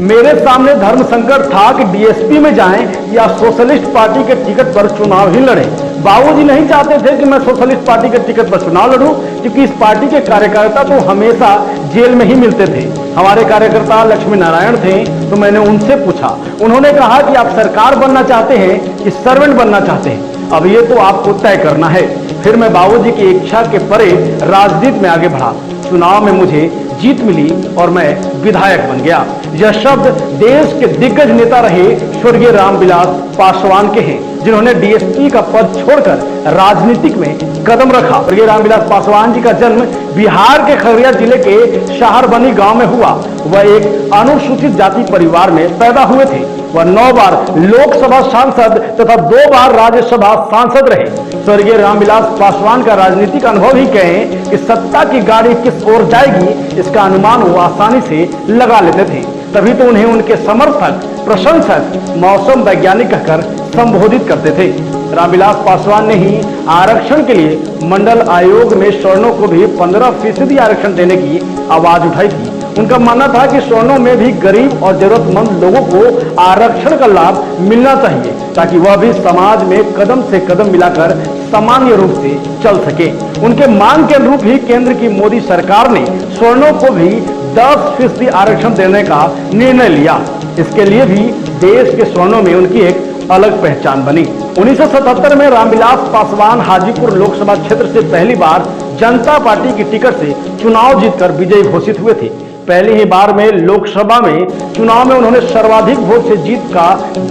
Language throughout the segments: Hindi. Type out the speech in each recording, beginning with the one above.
मेरे सामने धर्म संकट था कि डीएसपी में जाएं या सोशलिस्ट पार्टी के टिकट पर चुनाव ही लड़ें। बाबूजी नहीं चाहते थे कि मैं सोशलिस्ट पार्टी के टिकट पर चुनाव लड़ूं, क्योंकि इस पार्टी के कार्यकर्ता तो हमेशा जेल में ही मिलते थे। हमारे कार्यकर्ता लक्ष्मी नारायण थे, तो मैंने उनसे पूछा। उन्होंने कहा कि आप सरकार बनना चाहते हैं कि सर्वेंट बनना चाहते हैं, अब ये तो आपको तय करना है। फिर मैं बाबूजी की इच्छा के परे राजनीति में आगे बढ़ा। चुनाव में मुझे जीत मिली और मैं विधायक बन गया। यह शब्द देश के दिग्गज नेता रहे स्वर्गीय रामविलास पासवान के हैं, जिन्होंने डीएसपी का पद छोड़कर राजनीतिक में कदम रखा। स्वर्गीय रामविलास पासवान जी का जन्म बिहार के खगड़िया जिले के शहरबनी गांव में हुआ। वह एक अनुसूचित जाति परिवार में पैदा हुए थे। वह 9 बार लोकसभा सांसद तथा 2 बार राज्यसभा सांसद रहे। स्वर्गीय रामविलास पासवान का राजनीतिक अनुभव ही कहें कि सत्ता की गाड़ी किस ओर जाएगी, इसका अनुमान वो आसानी से लगा लेते थे। तभी तो उन्हें उनके समर्थक, प्रशंसक मौसम वैज्ञानिक कहकर संबोधित करते थे। रामविलास पासवान ने ही आरक्षण के लिए मंडल आयोग में सवर्णों को भी 15% आरक्षण देने की आवाज उठाई थी। उनका मानना था कि सवर्णों में भी गरीब और जरूरतमंद लोगों को आरक्षण का लाभ मिलना चाहिए, ताकि वह भी समाज में कदम से कदम मिलाकर सामान्य रूप से चल सके। उनके मांग के अनुरूप ही केंद्र की मोदी सरकार ने सवर्णों को भी 10% आरक्षण देने का निर्णय लिया। इसके लिए भी देश के सवर्णों में उनकी एक अलग पहचान बनी। 1977 में रामविलास पासवान हाजीपुर लोकसभा क्षेत्र से पहली बार जनता पार्टी की टिकट से चुनाव जीतकर विजयी घोषित हुए थे। पहली ही बार में लोकसभा में चुनाव में उन्होंने सर्वाधिक वोट से जीत का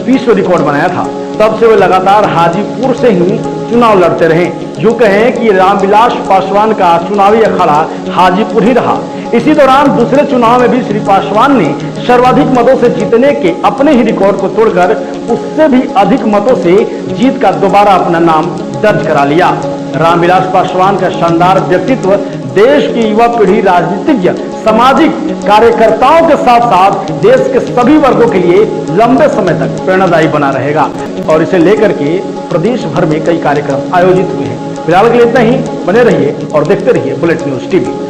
विश्व रिकॉर्ड बनाया था। तब से वे लगातार हाजीपुर से ही चुनाव लड़ते रहे। यूं कहें कि रामविलास पासवान का चुनावी अखाड़ा हाजीपुर ही रहा। इसी दौरान दूसरे चुनाव में भी श्री पासवान ने सर्वाधिक मतों से जीतने के अपने ही रिकॉर्ड को तोड़कर उससे भी अधिक मतों से जीत का दोबारा अपना नाम दर्ज करा लिया। रामविलास पासवान का शानदार व्यक्तित्व देश की युवा पीढ़ी, राजनीतिज्ञ, सामाजिक कार्यकर्ताओं के साथ साथ देश के सभी वर्गों के लिए लंबे समय तक प्रेरणादायी बना रहेगा। और इसे लेकर के प्रदेश भर में कई कार्यक्रम आयोजित हुए हैं। फिलहाल के लिए इतना ही। बने रहिए और देखते रहिए बुलेट न्यूज टीवी।